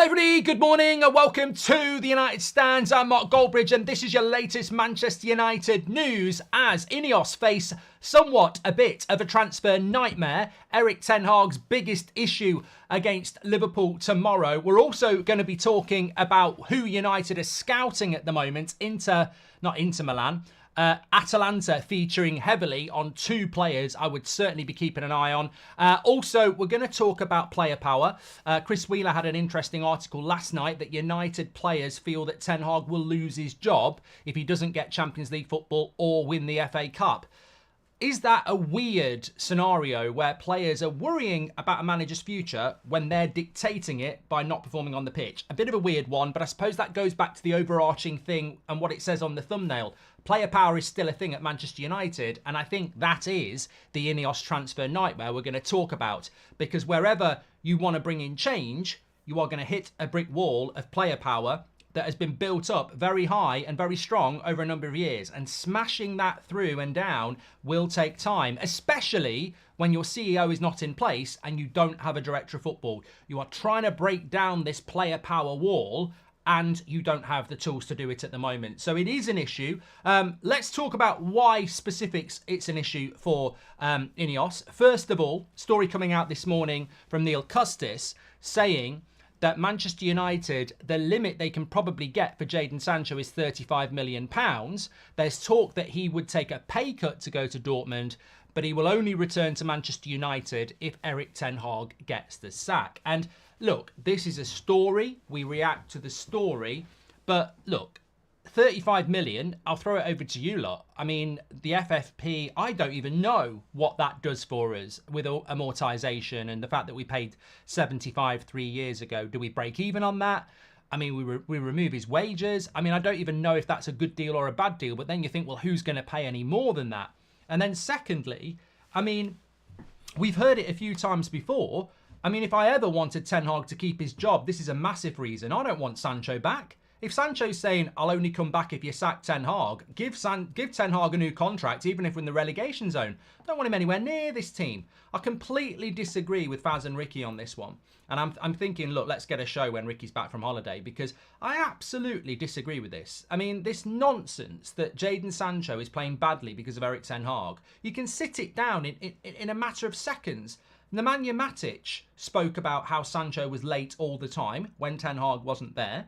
Hello everybody, good morning and welcome to the United Stands. I'm Mark Goldbridge and this is your latest Manchester United news as INEOS face somewhat a bit of a transfer nightmare. Erik ten Hag's biggest issue against Liverpool tomorrow. We're also going to be talking about who United are scouting at the moment. Not Inter Milan. Atalanta featuring heavily on two players I would certainly be keeping an eye on. Also, we're going to talk about player power. Chris Wheeler had an interesting article last night that United players feel that Ten Hag will lose his job if he doesn't get Champions League football or win the FA Cup. Is that a weird scenario where players are worrying about a manager's future when they're dictating it by not performing on the pitch? A bit of a weird one, but I suppose that goes back to the overarching thing and what it says on the thumbnail. Player power is still a thing at Manchester United, and I think that is the INEOS transfer nightmare we're going to talk about. Because wherever you want to bring in change, you are going to hit a brick wall of player power that has been built up very high and very strong over a number of years. And smashing that through and down will take time, especially when your CEO is not in place and you don't have a director of football. You are trying to break down this player power wall and you don't have the tools to do it at the moment. So it is an issue. Let's talk about why specifics it's an issue for INEOS. First of all, story coming out this morning from Neil Custis saying that Manchester United, the limit they can probably get for Jadon Sancho is £35 million. There's talk that he would take a pay cut to go to Dortmund, but he will only return to Manchester United if Erik ten Hag gets the sack. And look, this is a story. We react to the story. But look, 35 million, I'll throw it over to you lot. I mean, the FFP, I don't even know what that does for us with amortization and the fact that we paid 75 3 years ago. Do we break even on that? I mean, we remove his wages. I mean, I don't even know if that's a good deal or a bad deal. But then you think, well, who's going to pay any more than that? And then secondly, I mean, we've heard it a few times before. I mean, if I ever wanted Ten Hag to keep his job, this is a massive reason. I don't want Sancho back. If Sancho's saying, I'll only come back if you sack Ten Hag, give Ten Hag a new contract, even if we're in the relegation zone. I don't want him anywhere near this team. I completely disagree with Faz and Ricky on this one. And I'm thinking, look, let's get a show when Ricky's back from holiday, because I absolutely disagree with this. I mean, this nonsense that Jadon Sancho is playing badly because of Erik ten Hag, you can sit it down in a matter of seconds. Nemanja Matic spoke about how Sancho was late all the time when Ten Hag wasn't there.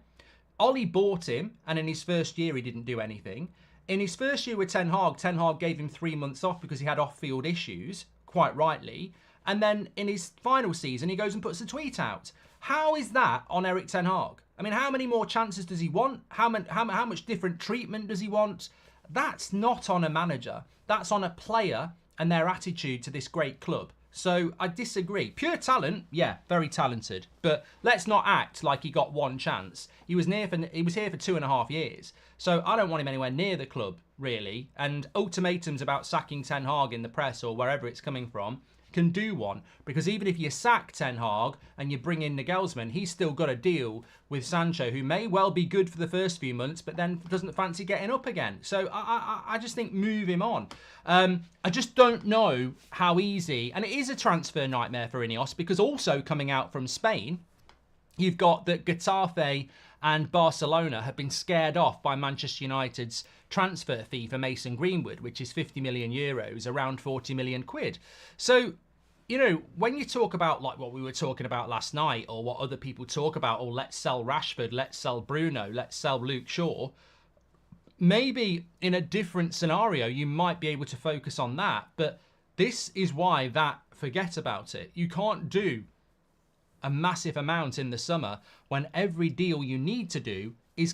Ollie bought him, and in his first year, he didn't do anything. In his first year with Ten Hag gave him 3 months off because he had off-field issues, quite rightly. And then in his final season, he goes and puts a tweet out. How is that on Erik ten Hag? I mean, how many more chances does he want? How much different treatment does he want? That's not on a manager. That's on a player and their attitude to this great club. So I disagree. Pure talent, yeah, very talented. But let's not act like he got one chance. He was here for 2.5 years. So I don't want him anywhere near the club, really. And ultimatums about sacking Ten Hag in the press or wherever it's coming from can do one. Because even if you sack Ten Hag and you bring in Nagelsmann, he's still got to deal with Sancho, who may well be good for the first few months, but then doesn't fancy getting up again. So I just think move him on. I just don't know how easy, and it is a transfer nightmare for INEOS, because also coming out from Spain, you've got that Getafe and Barcelona have been scared off by Manchester United's transfer fee for Mason Greenwood, which is 50 million euros, around 40 million quid. So, you know, when you talk about like what we were talking about last night, or what other people talk about, or let's sell Rashford, let's sell Bruno, let's sell Luke Shaw, maybe in a different scenario, you might be able to focus on that. But this is why forget about it. You can't do a massive amount in the summer when every deal you need to do is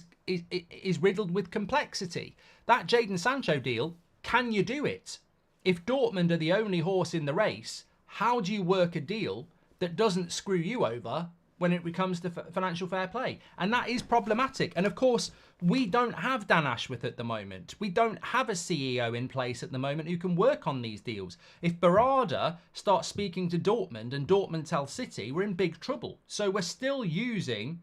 riddled with complexity. That Jadon Sancho deal, can you do it? If Dortmund are the only horse in the race, how do you work a deal that doesn't screw you over when it comes to financial fair play? And that is problematic. And of course, we don't have Dan Ashworth at the moment. We don't have a CEO in place at the moment who can work on these deals. If Barada starts speaking to Dortmund and Dortmund tells City, we're in big trouble. So we're still using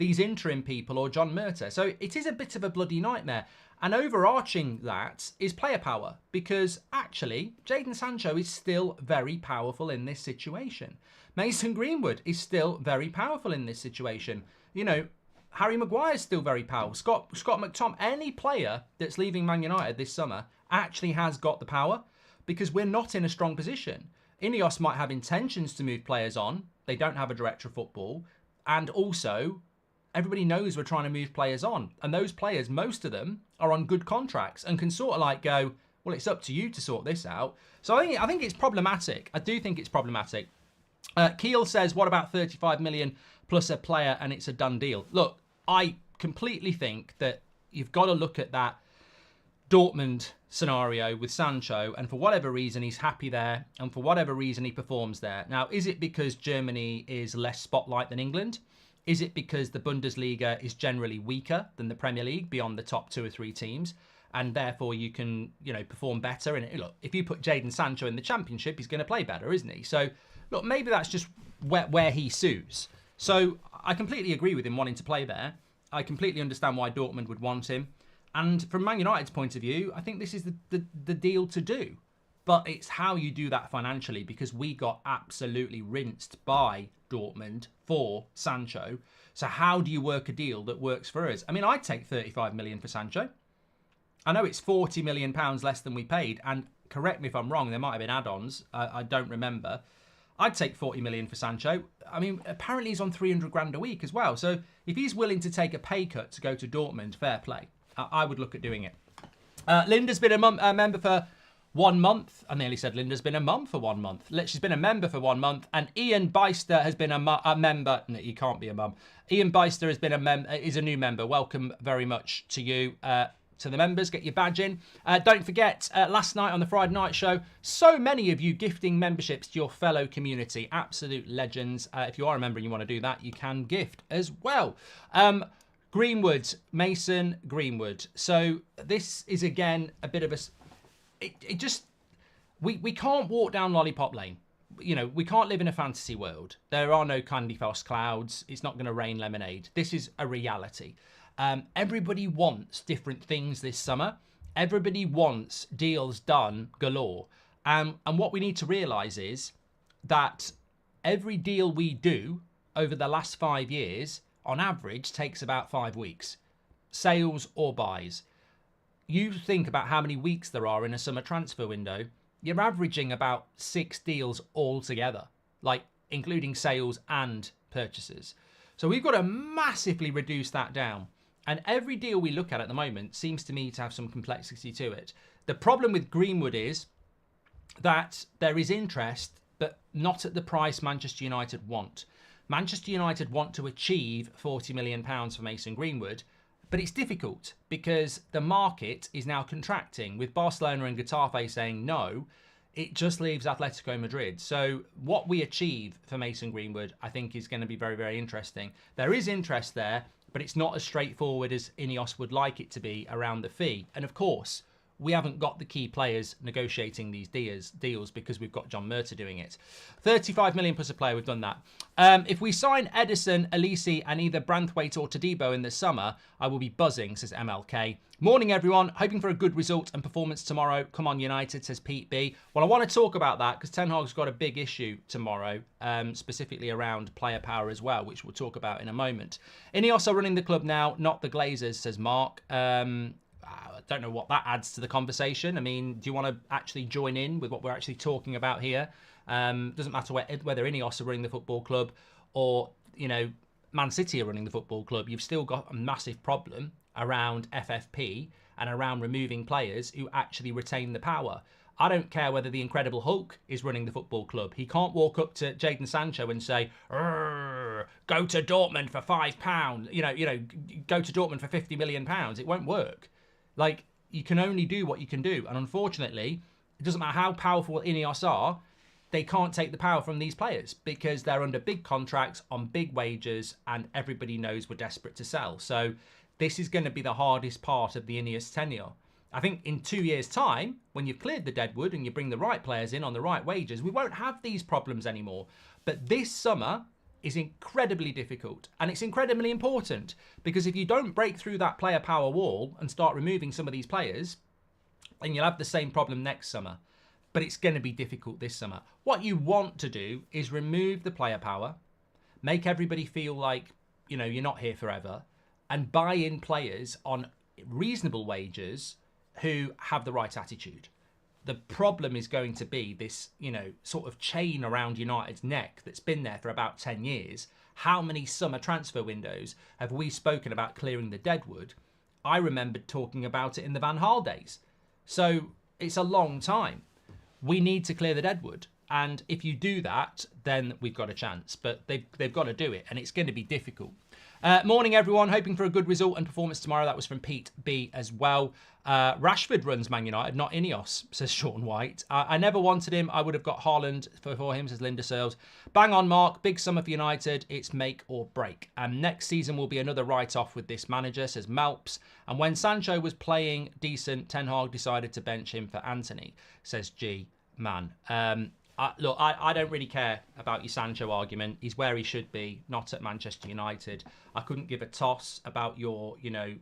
these interim people or John Murtagh. So it is a bit of a bloody nightmare. And overarching that is player power, because actually Jadon Sancho is still very powerful in this situation. Mason Greenwood is still very powerful in this situation. You know, Harry Maguire is still very powerful. Scott McTominay, any player that's leaving Man United this summer actually has got the power, because we're not in a strong position. INEOS might have intentions to move players on. They don't have a director of football. And also, everybody knows we're trying to move players on. And those players, most of them, are on good contracts and can sort of like go, well, it's up to you to sort this out. So I think it's problematic. I do think it's problematic. Keel says, what about 35 million plus a player and it's a done deal? Look, I completely think that you've got to look at that Dortmund scenario with Sancho, and for whatever reason he's happy there, and for whatever reason he performs there. Now, is it because Germany is less spotlight than England? Is it because the Bundesliga is generally weaker than the Premier League beyond the top 2 or 3 teams, and therefore you can, you know, perform better? And look, if you put Jadon Sancho in the Championship, he's going to play better, isn't he? So, look, maybe that's just where he suits. So I completely agree with him wanting to play there. I completely understand why Dortmund would want him. And from Man United's point of view, I think this is the deal to do. But it's how you do that financially, because we got absolutely rinsed by Dortmund for Sancho. So how do you work a deal that works for us? I mean, I'd take 35 million for Sancho. I know it's 40 million pounds less than we paid. And correct me if I'm wrong, there might have been add-ons. I don't remember. I'd take 40 million for Sancho. I mean, apparently he's on 300 grand a week as well. So if he's willing to take a pay cut to go to Dortmund, fair play. I would look at doing it. Linda's been a member for 1 month. I nearly said Linda's been a mum for 1 month. She's been a member for 1 month. And Ian Beister has been a member. No, you can't be a mum. Ian Beister has been is a new member. Welcome very much to you. To the members, get your badge in. Don't forget, last night on the Friday night show, so many of you gifting memberships to your fellow community. Absolute legends. If you are a member and you want to do that, you can gift as well. Greenwood, Mason Greenwood. So this is, again, a bit of a... We can't walk down Lollipop Lane. You know, we can't live in a fantasy world. There are no candy floss clouds. It's not going to rain lemonade. This is a reality. Everybody wants different things this summer. Everybody wants deals done galore. And what we need to realise is that every deal we do over the last 5 years, on average, takes about 5 weeks. Sales or buys. You think about how many weeks there are in a summer transfer window, you're averaging about 6 deals altogether, like including sales and purchases. So we've got to massively reduce that down. And every deal we look at the moment seems to me to have some complexity to it. The problem with Greenwood is that there is interest, but not at the price Manchester United want. Manchester United want to achieve £40 million for Mason Greenwood, but it's difficult because the market is now contracting. With Barcelona and Getafe saying no, it just leaves Atletico Madrid. So what we achieve for Mason Greenwood, I think, is going to be very, very interesting. There is interest there, but it's not as straightforward as INEOS would like it to be around the fee. And of course, we haven't got the key players negotiating these deals because we've got John Murtagh doing it. 35 million plus a player, we've done that. If we sign Edison, Elise and either Branthwaite or Todibo in the summer, I will be buzzing, says MLK. Morning, everyone. Hoping for a good result and performance tomorrow. Come on, United, says Pete B. Well, I want to talk about that because Ten Hag's got a big issue tomorrow, specifically around player power as well, which we'll talk about in a moment. INEOS are running the club now, not the Glazers, says Mark. I don't know what that adds to the conversation. I mean, do you want to actually join in with what we're actually talking about here? Doesn't matter whether INEOS are running the football club or, you know, Man City are running the football club. You've still got a massive problem around FFP and around removing players who actually retain the power. I don't care whether the Incredible Hulk is running the football club. He can't walk up to Jadon Sancho and say, go to Dortmund for £5. You know, go to Dortmund for £50 million. It won't work. Like, you can only do what you can do. And unfortunately, it doesn't matter how powerful INEOS are, they can't take the power from these players because they're under big contracts on big wages and everybody knows we're desperate to sell. So this is going to be the hardest part of the INEOS tenure. I think in 2 years' time, when you've cleared the Deadwood and you bring the right players in on the right wages, we won't have these problems anymore. But this summer, is incredibly difficult, and it's incredibly important, because if you don't break through that player power wall and start removing some of these players, then you'll have the same problem next summer. But it's going to be difficult this summer. What you want to do is remove the player power, make everybody feel like, you know, you're not here forever, and buy in players on reasonable wages who have the right attitude. The problem is going to be this, you know, sort of chain around United's neck that's been there for about 10 years. How many summer transfer windows have we spoken about clearing the Deadwood? I remembered talking about it in the Van Gaal days. So it's a long time. We need to clear the Deadwood. And if you do that, then we've got a chance. But they've got to do it, and it's going to be difficult. Morning, everyone. Hoping for a good result and performance tomorrow. That was from Pete B as well. Rashford runs Man United, not INEOS, says Sean White. I never wanted him. I would have got Haaland for him, says Linda Searles. Bang on, Mark. Big summer for United. It's make or break. And next season will be another write-off with this manager, says Malps. And when Sancho was playing decent, Ten Hag decided to bench him for Anthony, says G. Man. Look, I don't really care about your Sancho argument. He's where he should be, not at Manchester United. I couldn't give a toss about your, you know,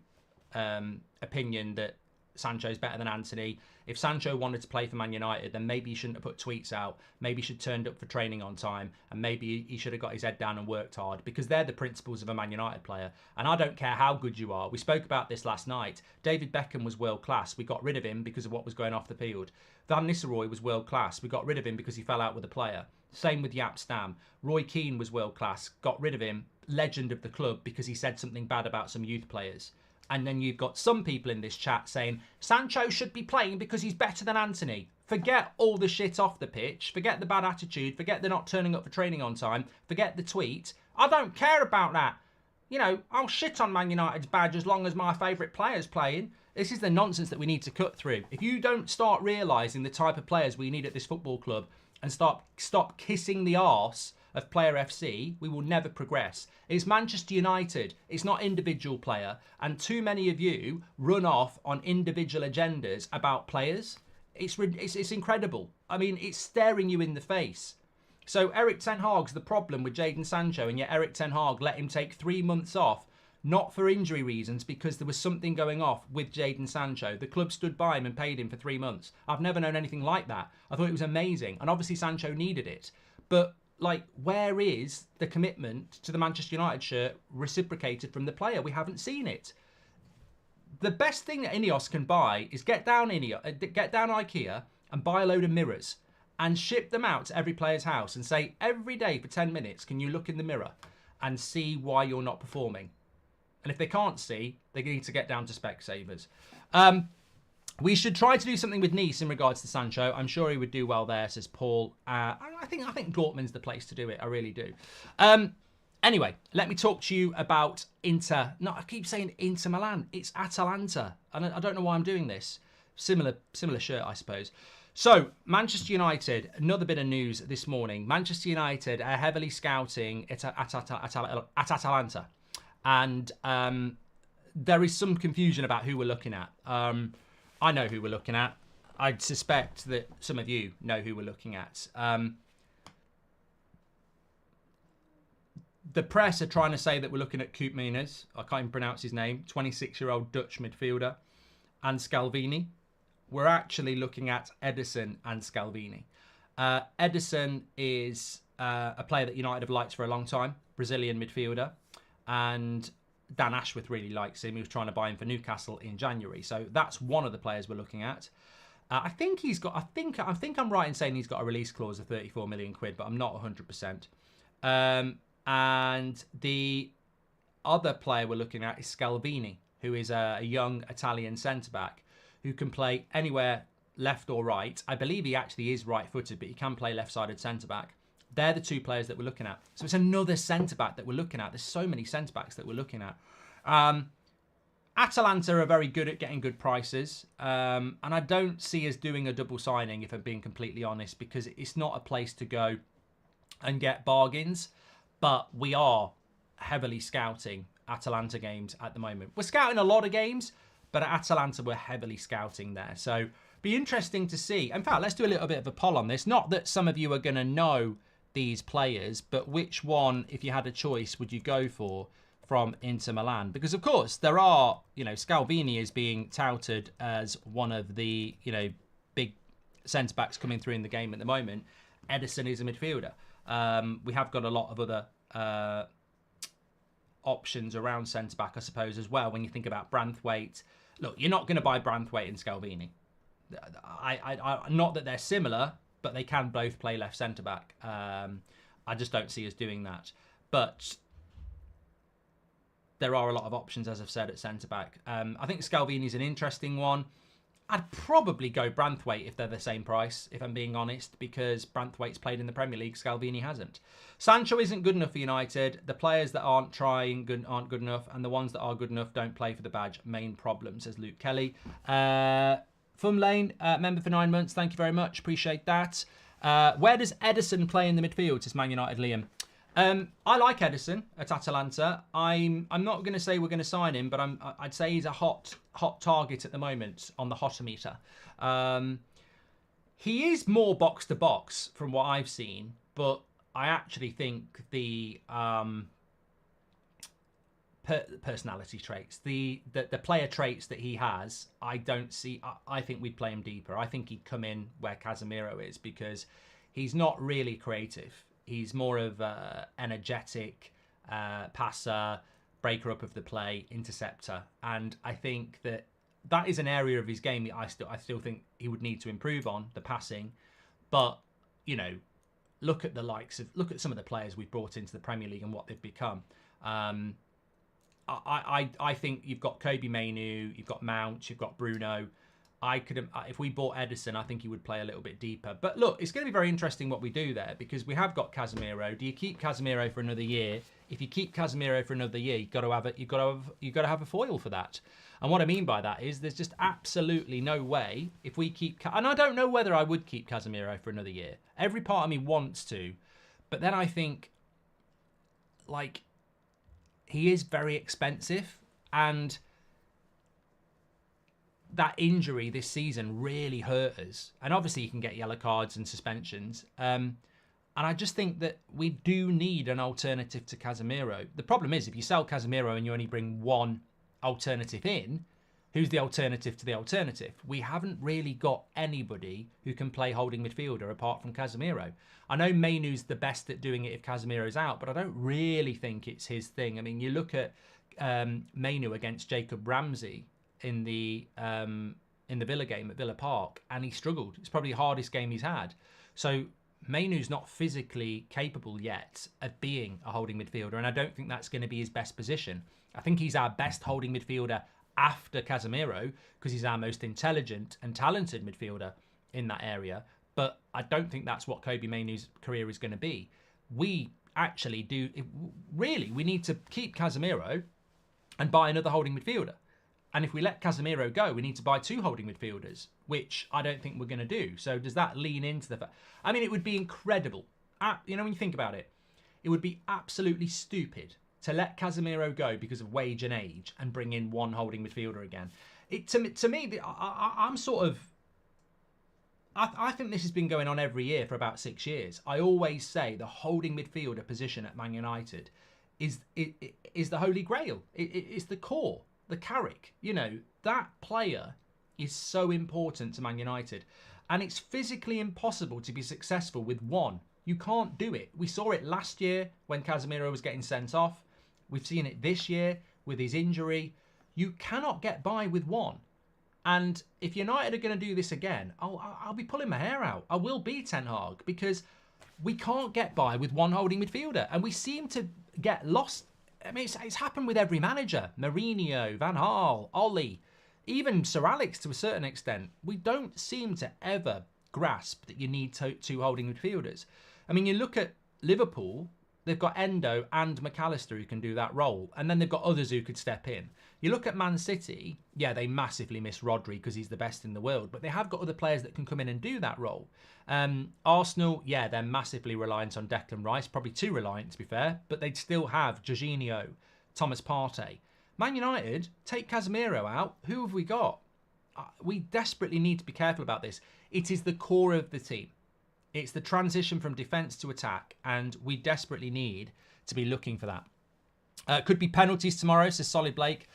opinion that Sancho's better than Anthony. If Sancho wanted to play for Man United, then maybe he shouldn't have put tweets out. Maybe he should have turned up for training on time, and maybe he should have got his head down and worked hard, because they're the principles of a Man United player. And I don't care how good you are. We spoke about this last night. David Beckham was world class. We got rid of him because of what was going off the field. Van Nistelrooy was world class. We got rid of him because he fell out with a player. Same with Jaap Stam. Roy Keane was world class. Got rid of him, legend of the club, because he said something bad about some youth players. And then you've got some people in this chat saying Sancho should be playing because he's better than Anthony. Forget all the shit off the pitch. Forget the bad attitude. Forget the not turning up for training on time. Forget the tweet. I don't care about that. You know, I'll shit on Man United's badge as long as my favourite player's playing. This is the nonsense that we need to cut through. If you don't start realising the type of players we need at this football club and stop kissing the arse of Player FC, we will never progress. It's Manchester United. It's not individual player. And too many of you run off on individual agendas about players. It's incredible. I mean, it's staring you in the face. So Erik Ten Hag's the problem with Jadon Sancho, and yet Erik Ten Hag let him take 3 months off, not for injury reasons, because there was something going off with Jadon Sancho. The club stood by him and paid him for 3 months. I've never known anything like that. I thought it was amazing. And obviously Sancho needed it. But like, where is the commitment to the Manchester United shirt reciprocated from the player? We haven't seen it. The best thing that INEOS can buy is get down IKEA and buy a load of mirrors and ship them out to every player's house and say, every day for 10 minutes, can you look in the mirror and see why you're not performing? And if they can't see, they need to get down to Specsavers. We should try to do something with Nice in regards to Sancho. I'm sure he would do well there, says Paul. I think Dortmund's the place to do it. I really do. Anyway, let me talk to you about Inter. No, I keep saying Inter Milan. It's Atalanta. And I don't know why I'm doing this. Similar shirt, I suppose. So, Manchester United, another bit of news this morning. Manchester United are heavily scouting at Atalanta. And there is some confusion about who we're looking at. I know who we're looking at. I'd suspect that some of you know who we're looking at. The press are trying to say that we're looking at Koop Meiners. I can't even pronounce his name. 26-year-old Dutch midfielder. And Scalvini. We're actually looking at Ederson and Scalvini. Ederson is a player that United have liked for a long time. Brazilian midfielder. And Dan Ashworth really likes him. He was trying to buy him for Newcastle in January. So that's one of the players we're looking at. I think I'm right in saying he's got a release clause of 34 million quid, but I'm not 100%. And the other player we're looking at is Scalvini, who is a young Italian centre-back who can play anywhere left or right. I believe he actually is right-footed, but he can play left-sided centre-back. They're the two players that we're looking at. So it's another centre-back that we're looking at. There's so many centre-backs that we're looking at. Atalanta are very good at getting good prices. And I don't see us doing a double signing, if I'm being completely honest, because it's not a place to go and get bargains. But we are heavily scouting Atalanta games at the moment. We're scouting a lot of games, but at Atalanta we're heavily scouting there. So be interesting to see. In fact, let's do a little bit of a poll on this. Not that some of you are going to know these players, but which one, if you had a choice, would you go for from Inter Milan? Because of course there are, Scalvini is being touted as one of the, big centre backs coming through in the game at the moment. Ederson is a midfielder. We have got a lot of other options around centre back, I suppose, as well. When you think about Branthwaite, look, you're not going to buy Branthwaite and Scalvini. Not that they're similar, but they can both play left centre back. I just don't see us doing that. But there are a lot of options, as I've said, at centre back. I think Scalvini is an interesting one. I'd probably go Branthwaite if they're the same price, if I'm being honest, because Branthwaite's played in the Premier League, Scalvini hasn't. Sancho isn't good enough for United. The players that aren't trying aren't good enough, and the ones that are good enough don't play for the badge. Main problem, says Luke Kelly. Fum Lane, member for 9 months. Thank you very much. Appreciate that. Where does Ederson play in the midfield, says Man United Liam? I like Ederson at Atalanta. I'm not going to say we're going to sign him, but I'd say he's a hot target at the moment on the hotometer. He is more box to box from what I've seen, but I actually think the personality traits, the player traits that he has, I don't see. I think we'd play him deeper. I think he'd come in where Casemiro is, because he's not really creative. He's more of an energetic passer, breaker up of the play, interceptor. And I think that is an area of his game I still think he would need to improve on, the passing. But, look at some of the players we've brought into the Premier League and what they've become. I think you've got Kobe Mainoo, you've got Mount, you've got Bruno. If we bought Ederson, I think he would play a little bit deeper. But look, it's going to be very interesting what we do there, because we have got Casemiro. Do you keep Casemiro for another year? If you keep Casemiro for another year, you've got to have a foil for that. And what I mean by that is there's just absolutely no way if we keep, and I don't know whether I would keep Casemiro for another year. Every part of me wants to, but then I think, he is very expensive, and that injury this season really hurt us. And obviously you can get yellow cards and suspensions. And I just think that we do need an alternative to Casemiro. The problem is, if you sell Casemiro and you only bring one alternative in, who's the alternative to the alternative? We haven't really got anybody who can play holding midfielder apart from Casemiro. I know Mainoo's the best at doing it if Casemiro's out, but I don't really think it's his thing. I mean, you look at Mainoo against Jacob Ramsey in the Villa game at Villa Park, and he struggled. It's probably the hardest game he's had. So Mainoo's not physically capable yet of being a holding midfielder, and I don't think that's going to be his best position. I think he's our best holding midfielder after Casemiro, because he's our most intelligent and talented midfielder in that area. But I don't think that's what Kobe Mainoo's career is going to be. We actually do, really, we need to keep Casemiro and buy another holding midfielder. And if we let Casemiro go, we need to buy 2 holding midfielders, which I don't think we're going to do. So does that lean into the fact? I mean, it would be incredible. When you think about it, it would be absolutely stupid to let Casemiro go because of wage and age and bring in 1 holding midfielder again. To me, I'm sort of, I think this has been going on every year for about 6 years. I always say the holding midfielder position at Man United is the holy grail. It's the core. The Carrick, that player is so important to Man United, and it's physically impossible to be successful with 1. You can't do it. We saw it last year when Casemiro was getting sent off. We've seen it this year with his injury. You cannot get by with 1. And if United are going to do this again, I'll be pulling my hair out. I will be Ten Hag, because we can't get by with 1 holding midfielder, and we seem to get lost. I mean, it's happened with every manager. Mourinho, Van Gaal, Ollie, even Sir Alex to a certain extent. We don't seem to ever grasp that you need 2 holding midfielders. I mean, you look at Liverpool, they've got Endo and McAllister who can do that role, and then they've got others who could step in. You look at Man City, yeah, they massively miss Rodri because he's the best in the world, but they have got other players that can come in and do that role. Arsenal, yeah, they're massively reliant on Declan Rice, probably too reliant to be fair, but they'd still have Jorginho, Thomas Partey. Man United, take Casemiro out, who have we got? We desperately need to be careful about this. It is the core of the team. It's the transition from defence to attack, and we desperately need to be looking for that. Could be penalties tomorrow, says Solid Blake.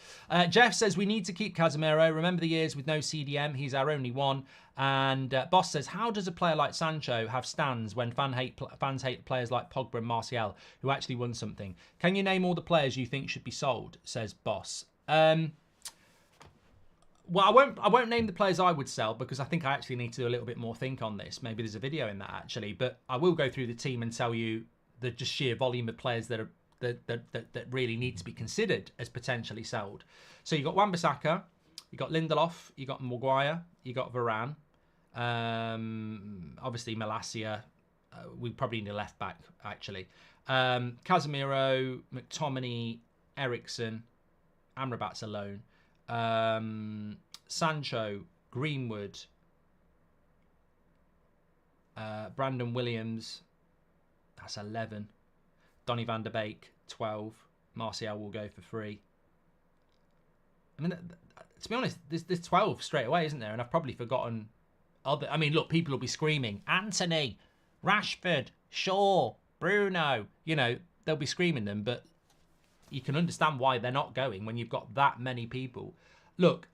Jeff says we need to keep Casemiro. Remember the years with no CDM. He's our only one. And Boss says, how does a player like Sancho have stands when fans hate players like Pogba and Martial who actually won something? Can you name all the players you think should be sold, says Boss. Well, I won't name the players I would sell because I think I actually need to do a little bit more think on this. Maybe there's a video in that actually, but I will go through the team and tell you the just sheer volume of players that really need to be considered as potentially sold. So you got Wan-Bissaka, you got Lindelof, you got Maguire, you got Varane, obviously Malacia. We probably need a left back actually. Casemiro, McTominay, Eriksen, Amrabat's alone. Sancho, Greenwood, Brandon Williams, that's 11. Donny van der Beek, 12. Martial will go for 3. I mean, to be honest, there's 12 straight away, isn't there? And I've probably forgotten other. I mean, look, people will be screaming, Anthony, Rashford, Shaw, Bruno. You know, they'll be screaming them, but you can understand why they're not going when you've got that many people. Look,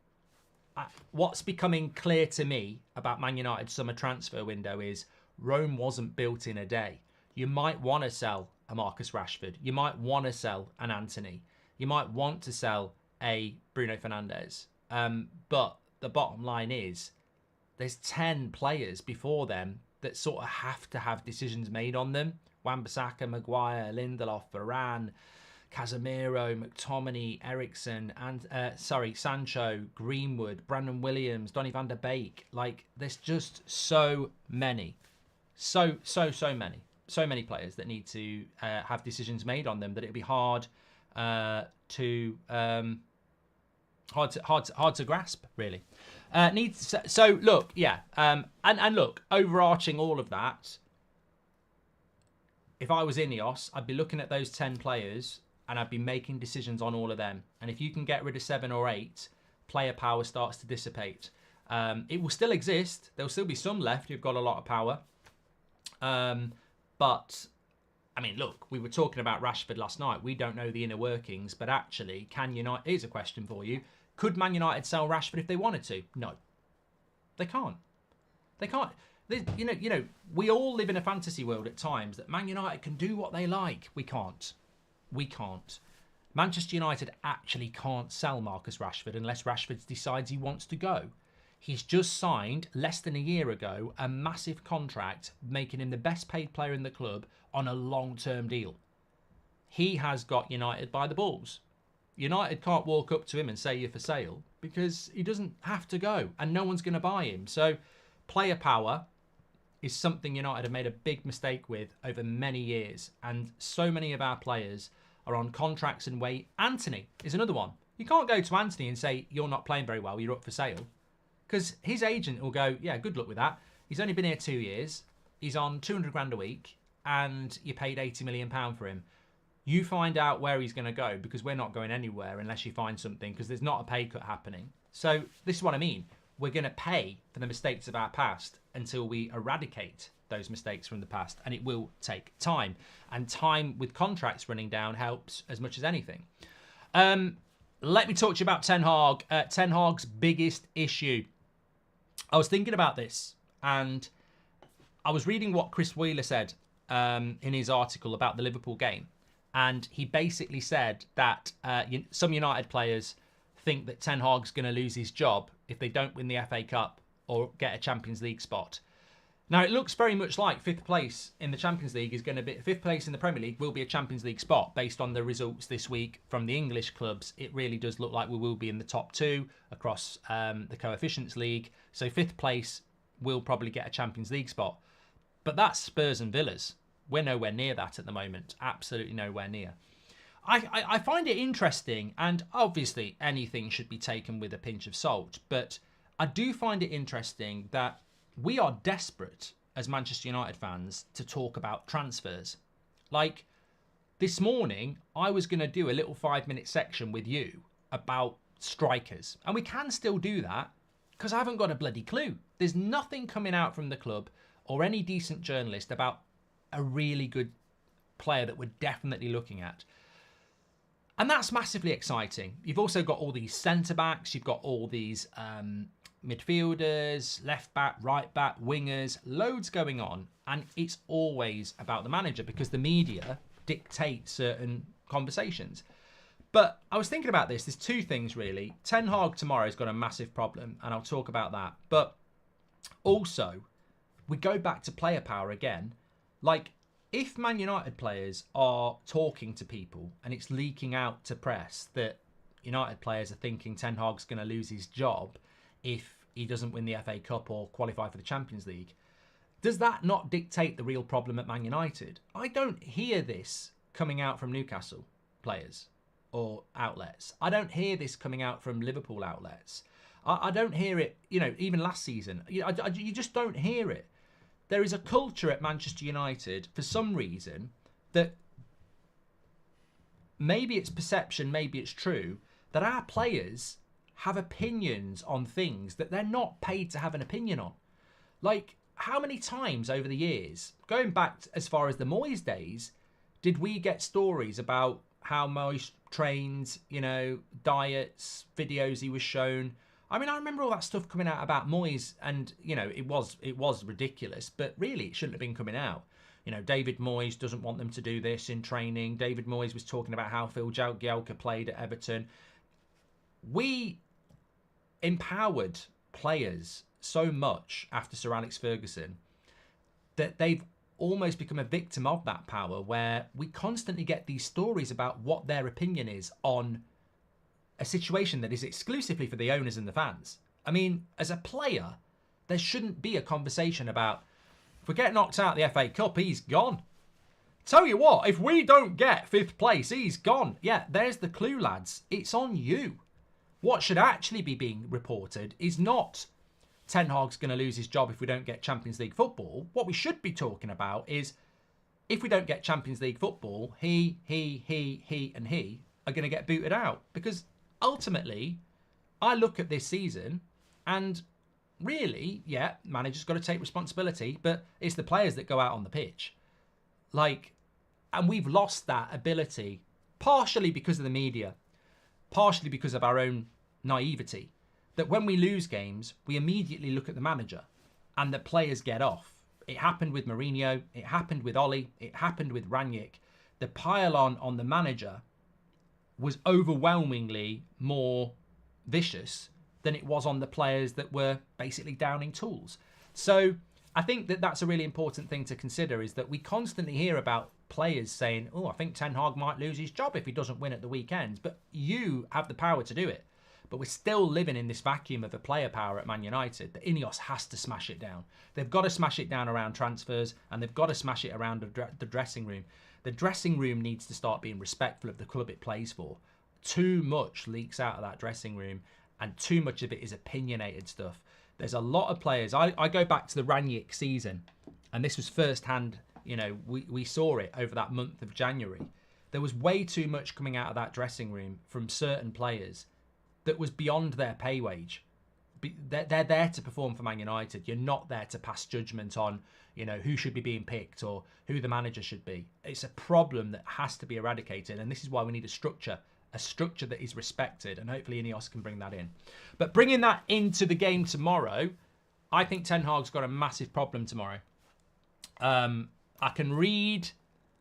what's becoming clear to me about Man United's summer transfer window is Rome wasn't built in a day. You might want to sell a Marcus Rashford. You might want to sell an Anthony. You might want to sell a Bruno Fernandes. But the bottom line is there's 10 players before them that sort of have to have decisions made on them. Wan-Bissaka, Maguire, Lindelof, Varane, Casemiro, McTominay, Eriksen, and Sancho, Greenwood, Brandon Williams, Donny van der Beek. Like, there's just so many. So many. So many players that need to have decisions made on them that it'll be hard to grasp, really. So look, yeah, and look, overarching all of that, if I was INEOS, I'd be looking at those 10 players and I'd be making decisions on all of them. And if you can get rid of 7 or 8, player power starts to dissipate. It will still exist. There'll still be some left who've got a lot of power. But, I mean, look, we were talking about Rashford last night. We don't know the inner workings, but actually, here's a question for you. Could Man United sell Rashford if they wanted to? No. They can't. They can't. You know, we all live in a fantasy world at times that Man United can do what they like. We can't. We can't. Manchester United actually can't sell Marcus Rashford unless Rashford decides he wants to go. He's just signed, less than a year ago, a massive contract, making him the best paid player in the club on a long-term deal. He has got United by the balls. United can't walk up to him and say you're for sale because he doesn't have to go and no one's going to buy him. So player power is something United have made a big mistake with over many years. And so many of our players are on contracts and wait. Anthony is another one. You can't go to Anthony and say you're not playing very well, you're up for sale. Because his agent will go, yeah, good luck with that. He's only been here 2 years. He's on 200 grand a week and you paid £80 million for him. You find out where he's going to go because we're not going anywhere unless you find something because there's not a pay cut happening. So this is what I mean. We're going to pay for the mistakes of our past until we eradicate those mistakes from the past. And it will take time. And time with contracts running down helps as much as anything. Let me talk to you about Ten Hag. Ten Hag's biggest issue. I was thinking about this and I was reading what Chris Wheeler said in his article about the Liverpool game. And he basically said that some United players think that Ten Hag's going to lose his job if they don't win the FA Cup or get a Champions League spot. Now, it looks very much like 5th place in the Champions League is going to be... 5th place in the Premier League will be a Champions League spot based on the results this week from the English clubs. It really does look like we will be in the top 2 across the Coefficients League. So 5th place will probably get a Champions League spot. But that's Spurs and Villas. We're nowhere near that at the moment. Absolutely nowhere near. I find it interesting, and obviously anything should be taken with a pinch of salt, but I do find it interesting that we are desperate as Manchester United fans to talk about transfers. Like this morning, I was going to do a little 5-minute section with you about strikers, and we can still do that because I haven't got a bloody clue. There's nothing coming out from the club or any decent journalist about a really good player that we're definitely looking at. And that's massively exciting. You've also got all these centre-backs. You've got all these midfielders, left-back, right-back, wingers, loads going on. And it's always about the manager because the media dictate certain conversations. But I was thinking about this. There's two things, really. Ten Hag tomorrow has got a massive problem, and I'll talk about that. But also, we go back to player power again. Like, if Man United players are talking to people and it's leaking out to press that United players are thinking Ten Hag's going to lose his job if he doesn't win the FA Cup or qualify for the Champions League, does that not dictate the real problem at Man United? I don't hear this coming out from Newcastle players or outlets. I don't hear this coming out from Liverpool outlets. I don't hear it, even last season. You just don't hear it. There is a culture at Manchester United, for some reason, that maybe it's perception, maybe it's true, that our players have opinions on things that they're not paid to have an opinion on. Like, how many times over the years, going back as far as the Moyes days, did we get stories about how Moyes trained, diets, videos he was shown? I mean, I remember all that stuff coming out about Moyes, and it was ridiculous, but really it shouldn't have been coming out. David Moyes doesn't want them to do this in training. David Moyes was talking about how Phil Jagielka played at Everton. We empowered players so much after Sir Alex Ferguson that they've almost become a victim of that power, where we constantly get these stories about what their opinion is on a situation that is exclusively for the owners and the fans. I mean, as a player, there shouldn't be a conversation about, if we get knocked out of the FA Cup, he's gone. Tell you what, if we don't get 5th place, he's gone. Yeah, there's the clue, lads. It's on you. What should actually be being reported is not Ten Hag's going to lose his job if we don't get Champions League football. What we should be talking about is, if we don't get Champions League football, he, and he are going to get booted out. Because ultimately, I look at this season and really, yeah, manager's got to take responsibility, but it's the players that go out on the pitch. And we've lost that ability, partially because of the media, partially because of our own naivety, that when we lose games, we immediately look at the manager and the players get off. It happened with Mourinho, it happened with Oli, it happened with Rangnick. The pile-on on the manager was overwhelmingly more vicious than it was on the players that were basically downing tools. So I think that that's a really important thing to consider, is that we constantly hear about players saying, I think Ten Hag might lose his job if he doesn't win at the weekends. But you have the power to do it. But we're still living in this vacuum of a player power at Man United. The INEOS has to smash it down. They've got to smash it down around transfers, and they've got to smash it around the dressing room. The dressing room needs to start being respectful of the club it plays for. Too much leaks out of that dressing room, and too much of it is opinionated stuff. There's a lot of players. I go back to the Rangnick season, and this was first-hand. We saw it over that month of January. There was way too much coming out of that dressing room from certain players that was beyond their pay wage. They're there to perform for Man United. You're not there to pass judgment on, who should be being picked or who the manager should be. It's a problem that has to be eradicated, and this is why we need a structure that is respected, and hopefully INEOS can bring that in. But bringing that into the game tomorrow, I think Ten Hag's got a massive problem tomorrow. I can read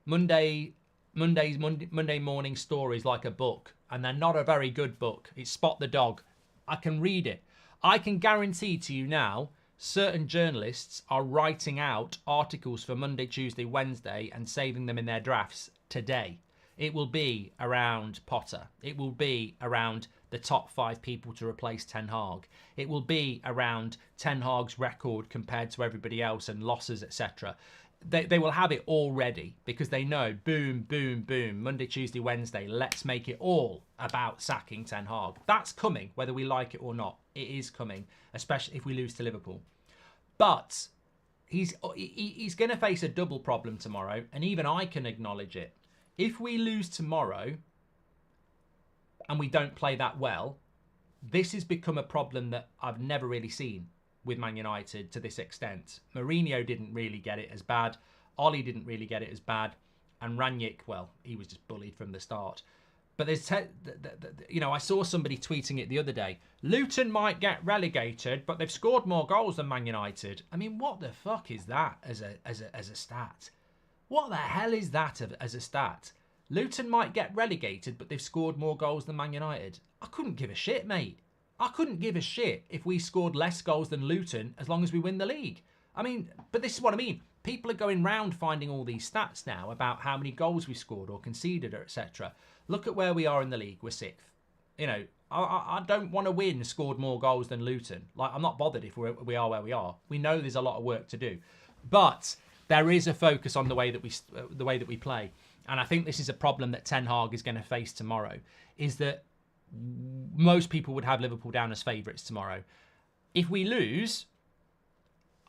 Monday morning stories like a book, and they're not a very good book. It's Spot the Dog. I can read it. I can guarantee to you now, certain journalists are writing out articles for Monday, Tuesday, Wednesday and saving them in their drafts today. It will be around Potter. It will be around the top 5 people to replace Ten Hag. It will be around Ten Hag's record compared to everybody else and losses, etc. They will have it all ready because they know, boom, boom, boom, Monday, Tuesday, Wednesday, let's make it all about sacking Ten Hag. That's coming, whether we like it or not. It is coming, especially if we lose to Liverpool. But he's going to face a double problem tomorrow, and even I can acknowledge it. If we lose tomorrow and we don't play that well, this has become a problem that I've never really seen, with Man United to this extent. Mourinho didn't really get it as bad. Ollie didn't really get it as bad. And Rangnick, well, he was just bullied from the start. But there's, I saw somebody tweeting it the other day. Luton might get relegated, but they've scored more goals than Man United. I mean, what the fuck is that as a stat? What the hell is that as a stat? Luton might get relegated, but they've scored more goals than Man United. I couldn't give a shit, mate. I couldn't give a shit if we scored less goals than Luton as long as we win the league. I mean, but this is what I mean. People are going round finding all these stats now about how many goals we scored or conceded, or etc. Look at where we are in the league. We're 6th. You know, I don't want to win scored more goals than Luton. Like, I'm not bothered if we are where we are. We know there's a lot of work to do, but there is a focus on the way that we play, and I think this is a problem that Ten Hag is going to face tomorrow. Is that most people would have Liverpool down as favourites tomorrow. If we lose,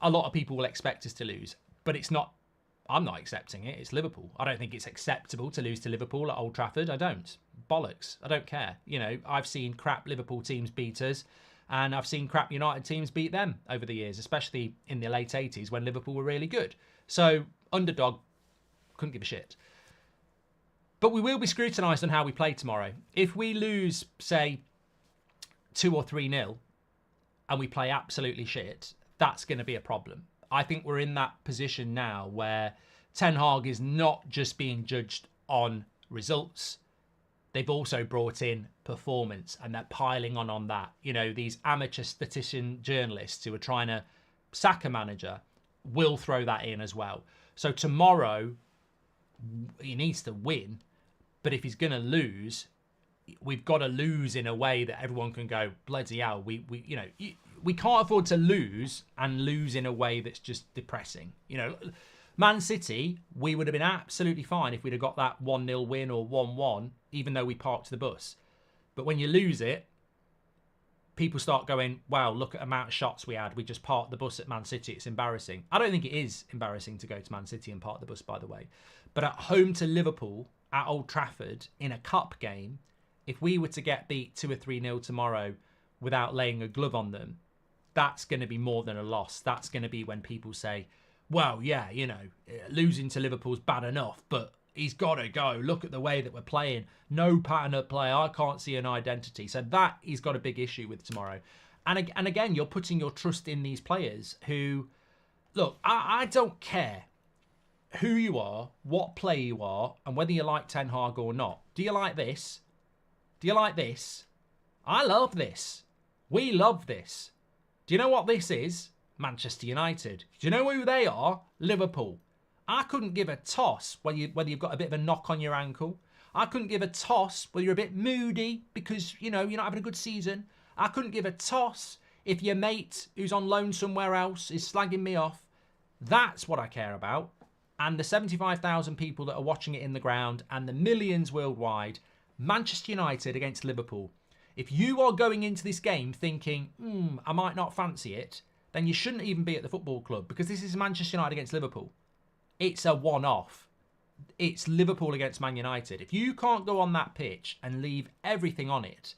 a lot of people will expect us to lose, but it's not. I'm not accepting it. It's Liverpool. I don't think it's acceptable to lose to Liverpool at Old Trafford. I don't. Bollocks. I don't care. You know, I've seen crap Liverpool teams beat us, and I've seen crap United teams beat them over the years, especially in the late 80s when Liverpool were really good. So, underdog, couldn't give a shit. But we will be scrutinised on how we play tomorrow. If we lose, say, 2 or 3-0, and we play absolutely shit, that's going to be a problem. I think we're in that position now where Ten Hag is not just being judged on results. They've also brought in performance, and they're piling on that. You know, these amateur statistician journalists who are trying to sack a manager will throw that in as well. So tomorrow, he needs to win, but if he's going to lose, we've got to lose in a way that everyone can go, bloody hell, we can't afford to lose and lose in a way that's just depressing. You know, Man City, we would have been absolutely fine if we'd have got that 1-0 win or 1-1, even though we parked the bus. But when you lose it, people start going, wow, look at the amount of shots we had. We just parked the bus at Man City. It's embarrassing. I don't think it is embarrassing to go to Man City and park the bus, by the way. But at home to Liverpool, at Old Trafford, in a cup game, if we were to get beat 2 or 3-0 tomorrow without laying a glove on them, that's going to be more than a loss. That's going to be when people say, well, yeah, you know, losing to Liverpool's bad enough, but he's got to go. Look at the way that we're playing. No pattern of play. I can't see an identity. So that he's got a big issue with tomorrow. And again, you're putting your trust in these players who, look, I don't care who you are, what player you are, and whether you like Ten Hag or not. Do you like this? Do you like this? I love this. We love this. Do you know what this is? Manchester United. Do you know who they are? Liverpool. I couldn't give a toss whether you've got a bit of a knock on your ankle. I couldn't give a toss whether you're a bit moody because, you know, you're not having a good season. I couldn't give a toss if your mate who's on loan somewhere else is slagging me off. That's what I care about. And the 75,000 people that are watching it in the ground and the millions worldwide. Manchester United against Liverpool. If you are going into this game thinking, I might not fancy it, then you shouldn't even be at the football club because this is Manchester United against Liverpool. It's a one-off. It's Liverpool against Man United. If you can't go on that pitch and leave everything on it,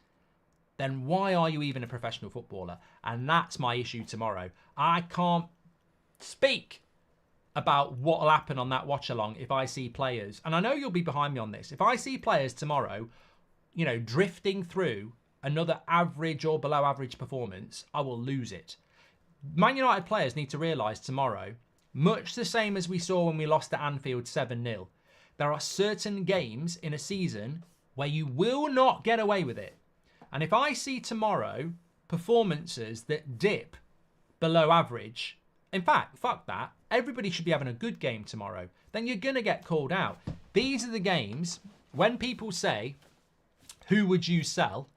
then why are you even a professional footballer? And that's my issue tomorrow. I can't speak about what will happen on that watch-along if I see players, and I know you'll be behind me on this, if I see players tomorrow, you know, drifting through another average or below average performance, I will lose it. Man United players need to realise tomorrow, much the same as we saw when we lost at Anfield 7-0, there are certain games in a season where you will not get away with it. And if I see tomorrow performances that dip below average, in fact, fuck that, everybody should be having a good game tomorrow, then you're going to get called out. These are the games when people say, who would you sell?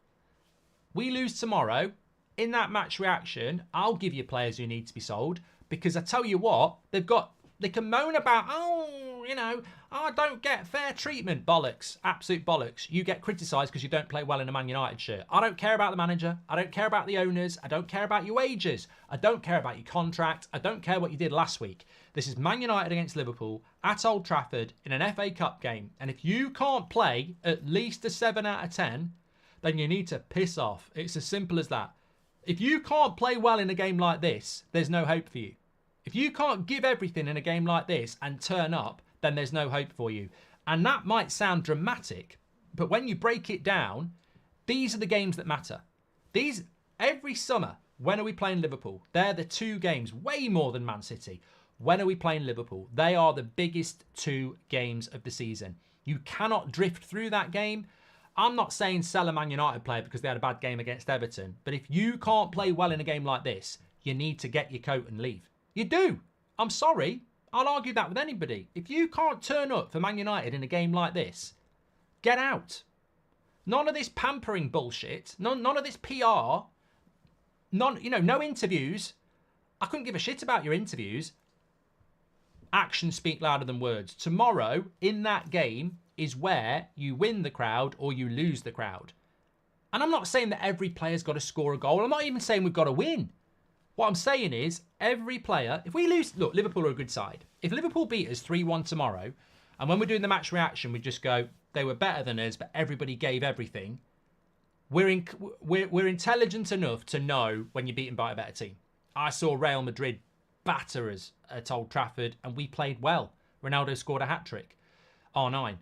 We lose tomorrow. In that match reaction, I'll give you players who need to be sold because I tell you what, they can moan about, I don't get fair treatment. Bollocks. Absolute bollocks. You get criticised because you don't play well in a Man United shirt. I don't care about the manager. I don't care about the owners. I don't care about your wages. I don't care about your contract. I don't care what you did last week. This is Man United against Liverpool at Old Trafford in an FA Cup game. And if you can't play at least a 7 out of 10, then you need to piss off. It's as simple as that. If you can't play well in a game like this, there's no hope for you. If you can't give everything in a game like this and turn up, then there's no hope for you. And that might sound dramatic, but when you break it down, these are the games that matter. Every summer, when are we playing Liverpool? They're the two games, way more than Man City. When are we playing Liverpool? They are the biggest two games of the season. You cannot drift through that game. I'm not saying sell a Man United player because they had a bad game against Everton, but if you can't play well in a game like this, you need to get your coat and leave. You do. I'm sorry. I'll argue that with anybody. If you can't turn up for Man United in a game like this, get out. None of this pampering bullshit. None of this PR. No interviews. I couldn't give a shit about your interviews. Actions speak louder than words. Tomorrow, in that game, is where you win the crowd or you lose the crowd. And I'm not saying that every player's got to score a goal. I'm not even saying we've got to win. What I'm saying is every player, if we lose, look, Liverpool are a good side. If Liverpool beat us 3-1 tomorrow, and when we're doing the match reaction, we just go, they were better than us, but everybody gave everything. We're intelligent enough to know when you're beaten by a better team. I saw Real Madrid batter us at Old Trafford, and we played well. Ronaldo scored a hat-trick. R9.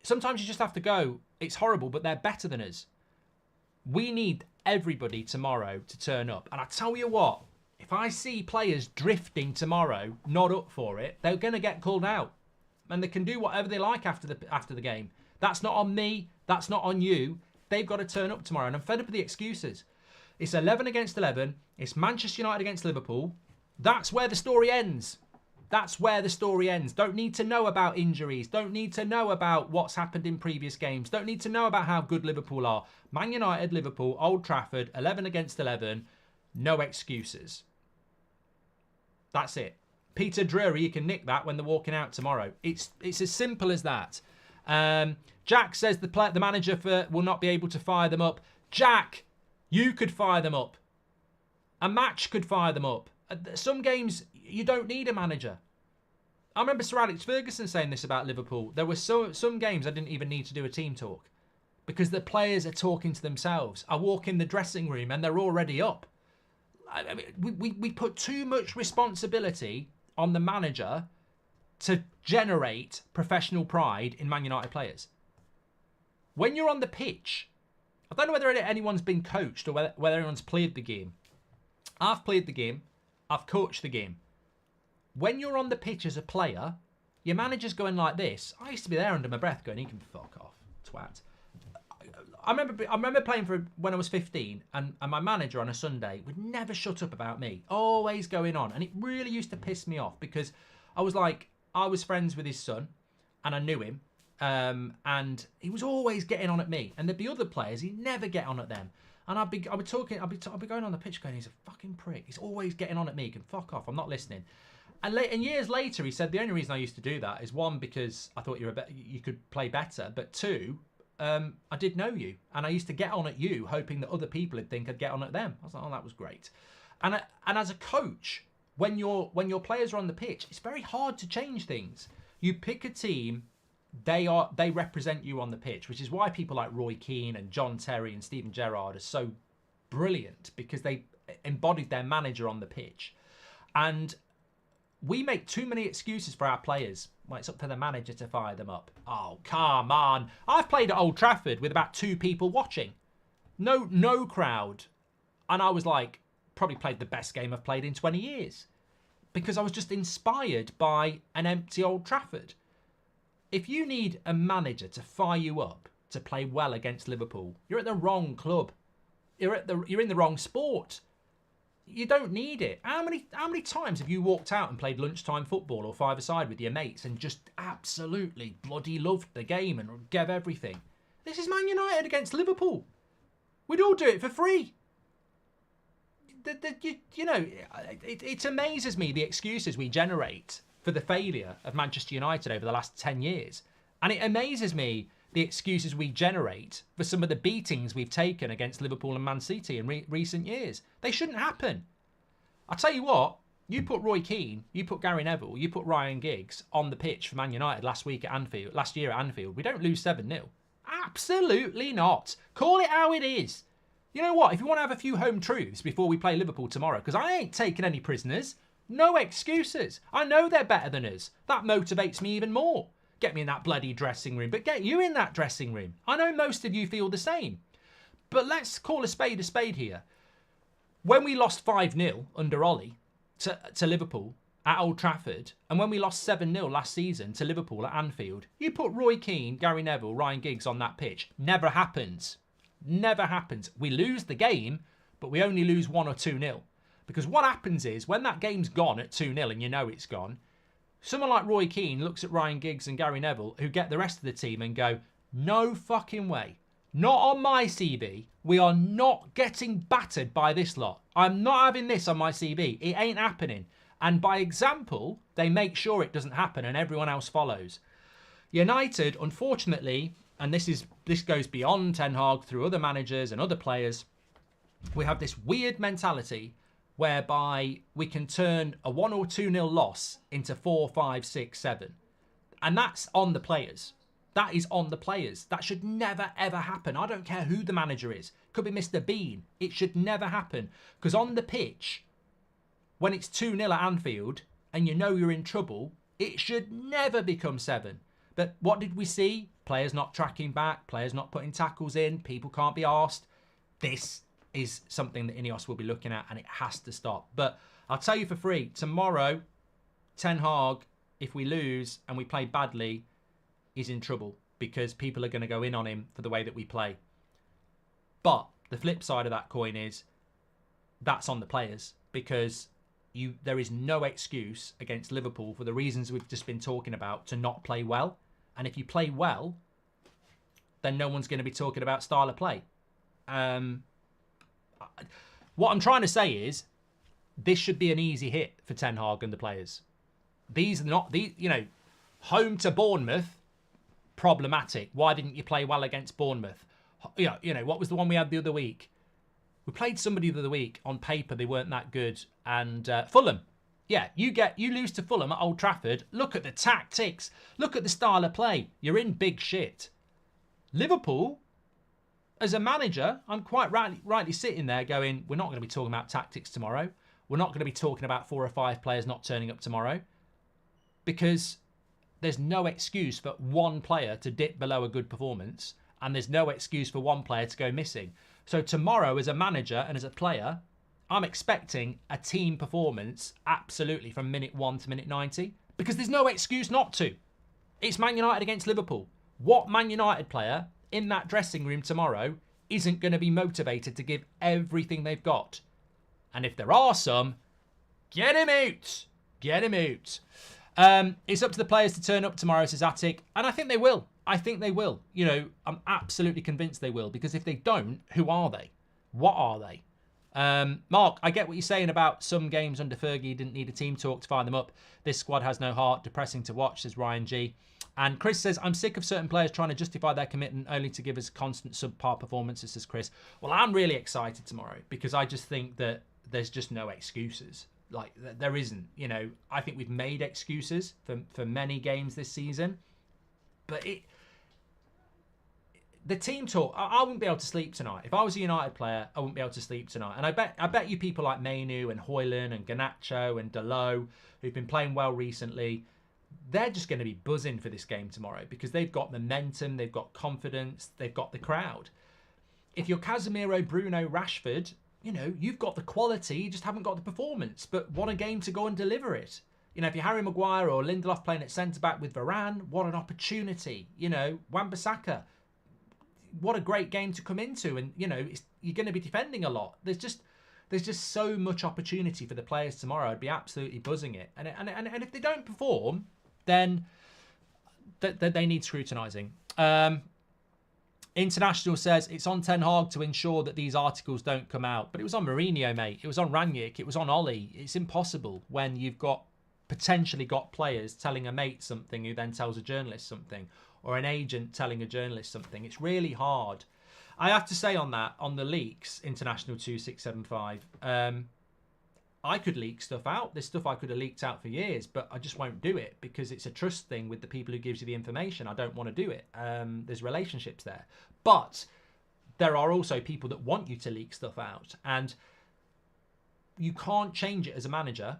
Sometimes you just have to go, it's horrible, but they're better than us. We need everybody tomorrow to turn up. And I tell you what, if I see players drifting tomorrow, not up for it, they're going to get called out. And they can do whatever they like after the game. That's not on me. That's not on you. They've got to turn up tomorrow. And I'm fed up with the excuses. It's 11 against 11. It's Manchester United against Liverpool. That's where the story ends. That's where the story ends. Don't need to know about injuries. Don't need to know about what's happened in previous games. Don't need to know about how good Liverpool are. Man United, Liverpool, Old Trafford, 11 against 11. No excuses. That's it. Peter Drury, you can nick that when they're walking out tomorrow. It's as simple as that. Jack says the manager will not be able to fire them up. Jack, you could fire them up. A match could fire them up. Some games, you don't need a manager. I remember Sir Alex Ferguson saying this about Liverpool. There were some games I didn't even need to do a team talk because the players are talking to themselves. I walk in the dressing room and they're already up. I mean, we put too much responsibility on the manager to generate professional pride in Man United players. When you're on the pitch, I don't know whether anyone's been coached or whether anyone's played the game. I've played the game. I've coached the game. When you're on the pitch as a player, your manager's going like this. I used to be there under my breath going, he can fuck off, twat. I remember playing for when I was 15 and my manager on a Sunday would never shut up about me. Always going on. And it really used to piss me off because I was friends with his son and I knew him. And he was always getting on at me. And there'd be other players, he'd never get on at them. And I'd be going on the pitch going, he's a fucking prick. He's always getting on at me. He can fuck off. I'm not listening. And years later, he said the only reason I used to do that is one, because I thought you could play better. But two, I did know you. And I used to get on at you, hoping that other people would think I'd get on at them. I was like, oh, that was great. And as a coach, when your players are on the pitch, it's very hard to change things. You pick a team. They represent you on the pitch, which is why people like Roy Keane and John Terry and Steven Gerrard are so brilliant, because they embodied their manager on the pitch. And we make too many excuses for our players. Well, it's up to the manager to fire them up. Oh, come on. I've played at Old Trafford with about 2 people watching. No crowd. And I was like, probably played the best game I've played in 20 years. Because I was just inspired by an empty Old Trafford. If you need a manager to fire you up to play well against Liverpool, you're at the wrong club. You're in the wrong sport. You don't need it. How many times have you walked out and played lunchtime football or five-a-side with your mates and just absolutely bloody loved the game and gave everything? This is Man United against Liverpool. We'd all do it for free. It amazes me the excuses we generate for the failure of Manchester United over the last 10 years. And it amazes me the excuses we generate for some of the beatings we've taken against Liverpool and Man City in recent years. They shouldn't happen. I'll tell you what, you put Roy Keane, you put Gary Neville, you put Ryan Giggs on the pitch for Man United last year at Anfield. We don't lose 7-0. Absolutely not. Call it how it is. You know what? If you want to have a few home truths before we play Liverpool tomorrow, because I ain't taking any prisoners. No excuses. I know they're better than us. That motivates me even more. Get me in that bloody dressing room, but get you in that dressing room. I know most of you feel the same. But let's call a spade here. When we lost 5-0 under Ollie to Liverpool at Old Trafford, and when we lost 7-0 last season to Liverpool at Anfield, you put Roy Keane, Gary Neville, Ryan Giggs on that pitch. Never happens. Never happens. We lose the game, but we only lose 1 or 2-0. Because what happens is, when that game's gone at 2-0 and you know it's gone, someone like Roy Keane looks at Ryan Giggs and Gary Neville, who get the rest of the team, and go, no fucking way. Not on my CV. We are not getting battered by this lot. I'm not having this on my CV. It ain't happening. And by example, they make sure it doesn't happen and everyone else follows. United, unfortunately, and this goes beyond Ten Hag through other managers and other players, we have this weird mentality whereby we can turn a 1 or 2-0 loss into 4, 5, 6, 7. And that's on the players. That is on the players. That should never, ever happen. I don't care who the manager is. Could be Mr. Bean. It should never happen. Because on the pitch, when it's 2-0 at Anfield and you know you're in trouble, it should never become 7. But what did we see? Players not tracking back, players not putting tackles in, people can't be asked. This is something that INEOS will be looking at, and it has to stop. But I'll tell you for free, tomorrow, Ten Hag, if we lose and we play badly, is in trouble because people are going to go in on him for the way that we play. But the flip side of that coin is that's on the players, because there is no excuse against Liverpool for the reasons we've just been talking about to not play well. And if you play well, then no one's going to be talking about style of play. What I'm trying to say is this should be an easy hit for Ten Hag and the players. These are not, home to Bournemouth, problematic. Why didn't you play well against Bournemouth? What was the one we had the other week? We played somebody the other week. On paper, they weren't that good. And Fulham. Yeah, you lose to Fulham at Old Trafford. Look at the tactics. Look at the style of play. You're in big shit. Liverpool, as a manager, I'm quite rightly sitting there going, we're not going to be talking about tactics tomorrow. We're not going to be talking about 4 or 5 players not turning up tomorrow, because there's no excuse for one player to dip below a good performance, and there's no excuse for one player to go missing. So tomorrow, as a manager and as a player, I'm expecting a team performance absolutely from minute 1 to minute 90, because there's no excuse not to. It's Man United against Liverpool. What Man United player in that dressing room tomorrow isn't going to be motivated to give everything they've got? And if there are some, get him out. Get him out. It's up to the players to turn up tomorrow, says Attic. And I think they will. I think they will. I'm absolutely convinced they will. Because if they don't, who are they? What are they? Mark, I get what you're saying about some games under Fergie didn't need a team talk to find them up. This squad has no heart. Depressing to watch, says Ryan G. And Chris says, I'm sick of certain players trying to justify their commitment only to give us constant subpar performances, says Chris. Well, I'm really excited tomorrow because I just think that there's just no excuses. Like, there isn't. I think we've made excuses for many games this season. But the team talk, I wouldn't be able to sleep tonight. If I was a United player, I wouldn't be able to sleep tonight. And I bet you people like Mainu and Hoyland and Garnacho and Dalot, who've been playing well recently, they're just going to be buzzing for this game tomorrow because they've got momentum, they've got confidence, they've got the crowd. If you're Casemiro, Bruno, Rashford, you've got the quality, you just haven't got the performance. But what a game to go and deliver it. If you're Harry Maguire or Lindelof playing at centre-back with Varane, what an opportunity. Wan-Bissaka, what a great game to come into. And, you're going to be defending a lot. There's just so much opportunity for the players tomorrow. I'd be absolutely buzzing it. And if they don't perform, then they need scrutinising. International says it's on Ten Hag to ensure that these articles don't come out. But it was on Mourinho, mate. It was on Rangnick. It was on Ollie. It's impossible when you've potentially got players telling a mate something who then tells a journalist something, or an agent telling a journalist something. It's really hard. I have to say on the leaks, International 2675, I could leak stuff out. There's stuff I could have leaked out for years, but I just won't do it because it's a trust thing with the people who gives you the information. I don't want to do it. There's relationships there. But there are also people that want you to leak stuff out, and you can't change it as a manager.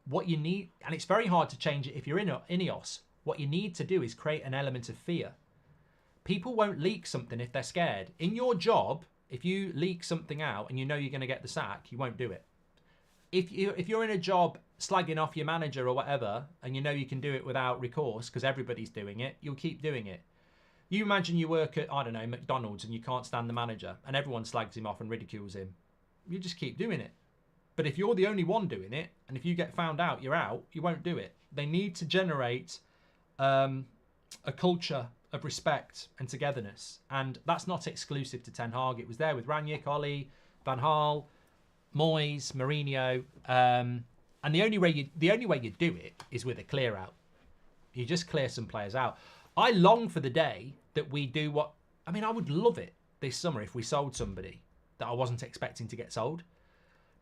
What you need, and it's very hard to change it if you're in INEOS, what you need to do is create an element of fear. People won't leak something if they're scared. In your job, if you leak something out and you know you're going to get the sack, you won't do it. If you're in a job slagging off your manager or whatever, and you know you can do it without recourse because everybody's doing it, you'll keep doing it. You imagine you work at, I don't know, McDonald's, and you can't stand the manager and everyone slags him off and ridicules him. You just keep doing it. But if you're the only one doing it, and if you get found out, you're out, you won't do it. They need to generate a culture of respect and togetherness. And that's not exclusive to Ten Hag. It was there with Rangnick, Ollie, Van Gaal, Moyes, Mourinho. And the only way you do it is with a clear out. You just clear some players out. I long for the day that we do what... I mean, I would love it this summer if we sold somebody that I wasn't expecting to get sold.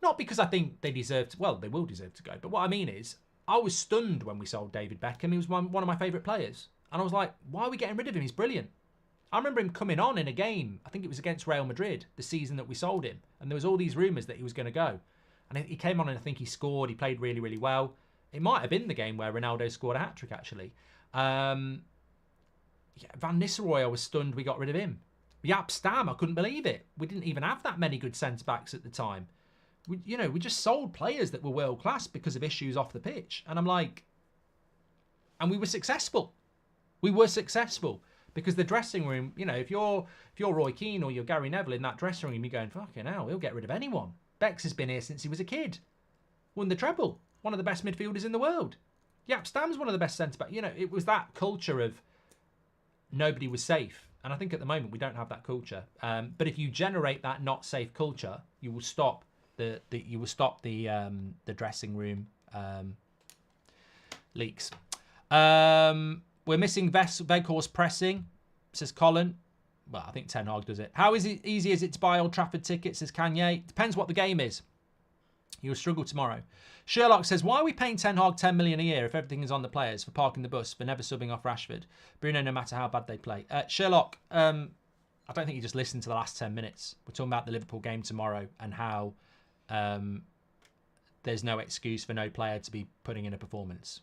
Not because I think they deserve to... Well, they will deserve to go. But what I mean is, I was stunned when we sold David Beckham. He was one of my favourite players. And I was like, why are we getting rid of him? He's brilliant. I remember him coming on in a game. I think it was against Real Madrid, the season that we sold him. And there was all these rumours that he was going to go. And he came on and I think he scored. He played really, really well. It might have been the game where Ronaldo scored a hat-trick, actually. Van Nistelrooy, I was stunned we got rid of him. Jaap Stam, I couldn't believe it. We didn't even have that many good centre-backs at the time. We just sold players that were world-class because of issues off the pitch. And I'm like... And we were successful. We were successful. Because the dressing room, if you're Roy Keane or you're Gary Neville in that dressing room, you're going, fucking hell, he'll get rid of anyone. Bex has been here since he was a kid. Won the treble. One of the best midfielders in the world. Jaap Stam's one of the best centre-backs. It was that culture of nobody was safe. And I think at the moment we don't have that culture. But if you generate that not safe culture, you will stop the dressing room leaks. We're missing Weghorst pressing, says Colin. Well, I think Ten Hag does it. How easy is it to buy Old Trafford tickets, says Kanye? Depends what the game is. You'll struggle tomorrow. Sherlock says, why are we paying Ten Hag 10 million a year if everything is on the players, for parking the bus, for never subbing off Rashford? Bruno, no matter how bad they play. Sherlock, I don't think you just listened to the last 10 minutes. We're talking about the Liverpool game tomorrow and how there's no excuse for no player to be putting in a performance.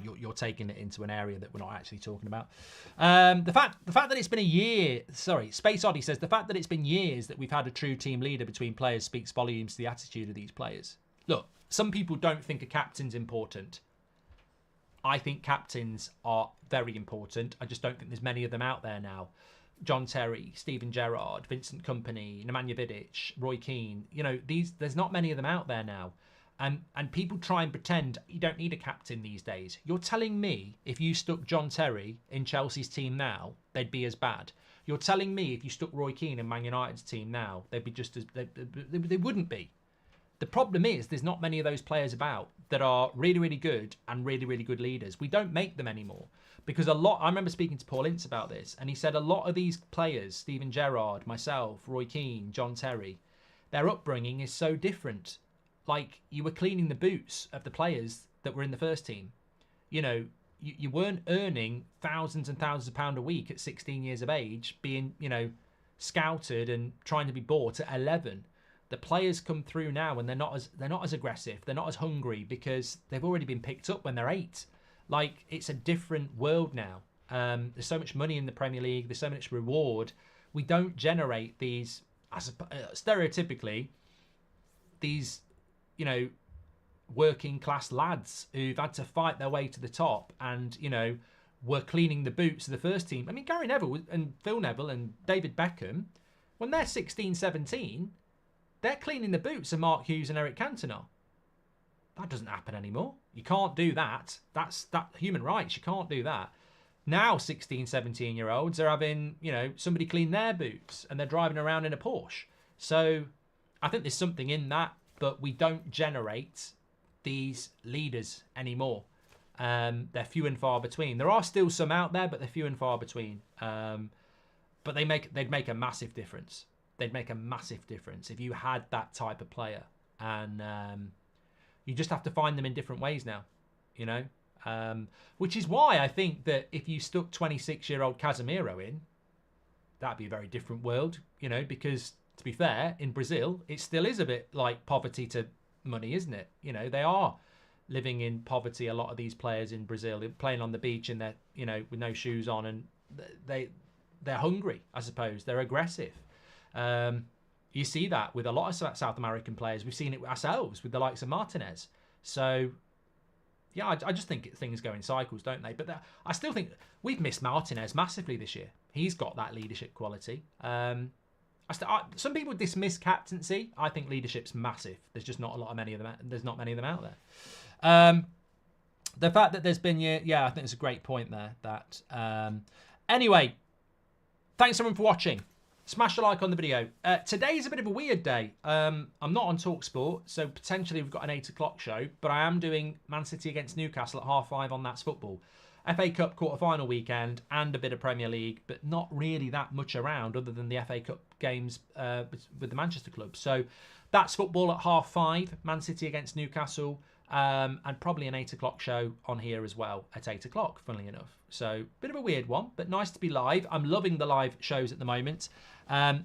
You're taking it into an area that we're not actually talking about. The fact that it's been a year... Sorry, Space Oddie says, the fact that it's been years that we've had a true team leader between players speaks volumes to the attitude of these players. Look, some people don't think a captain's important. I think captains are very important. I just don't think there's many of them out there now. John Terry, Steven Gerrard, Vincent Kompany, Nemanja Vidic, Roy Keane. There's not many of them out there now. And people try and pretend you don't need a captain these days. You're telling me if you stuck John Terry in Chelsea's team now, they'd be as bad. You're telling me if you stuck Roy Keane in Man United's team now, they'd be just as... They wouldn't be. The problem is there's not many of those players about that are really, really good and really, really good leaders. We don't make them anymore. Because I remember speaking to Paul Ince about this, and he said a lot of these players, Steven Gerrard, myself, Roy Keane, John Terry, their upbringing is so different. Like, you were cleaning the boots of the players that were in the first team. You weren't earning thousands and thousands of pounds a week at 16 years of age, being, scouted and trying to be bought at 11. The players come through now and they're not as aggressive, they're not as hungry because they've already been picked up when they're 8. Like, it's a different world now. There's so much money in the Premier League, there's so much reward. We don't generate these, stereotypically, these, working class lads who've had to fight their way to the top and, were cleaning the boots of the first team. I mean, Gary Neville and Phil Neville and David Beckham, when they're 16, 17, they're cleaning the boots of Mark Hughes and Eric Cantona. That doesn't happen anymore. You can't do that. That's human rights. You can't do that. Now 16, 17-year-olds are having, somebody clean their boots and they're driving around in a Porsche. So I think there's something in that, but we don't generate these leaders anymore. They're few and far between. There are still some out there, but they're few and far between. But they'd make a massive difference. They'd make a massive difference if you had that type of player. And you just have to find them in different ways now, which is why I think that if you stuck 26-year-old Casemiro in, that'd be a very different world, you know, because to be fair, in Brazil, it still is a bit like poverty to money, isn't it? You know, they are living in poverty. A lot of these players in Brazil, they're playing on the beach in their, you know, with no shoes on, and they're hungry, I suppose. They're aggressive. You see that with a lot of South American players. We've seen it ourselves with the likes of Martinez. So, yeah, I just think things go in cycles, don't they? But I still think we've missed Martinez massively this year. He's got that leadership quality. Some people dismiss captaincy. I think leadership's massive. There's just not many of them. There's not many of them out there. The fact that there's been, yeah, I think it's a great point there. That anyway, thanks everyone for watching. Smash a like on the video. Today's a bit of a weird day. I'm not on TalkSport, so potentially we've got an 8 o'clock show, but I am doing Man City against Newcastle at 5:30 on That's Football. FA Cup quarter-final weekend and a bit of Premier League, but not really that much around other than the FA Cup games with the Manchester club. So That's Football at 5:30, Man City against Newcastle, and probably an 8 o'clock show on here as well at 8 o'clock, funnily enough. So bit of a weird one, but nice to be live. I'm loving the live shows at the moment.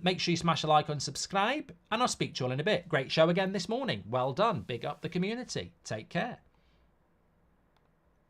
Make sure you smash a like and subscribe, and I'll speak to you all in a bit. Great show again this morning. Well done. Big up the community. Take care.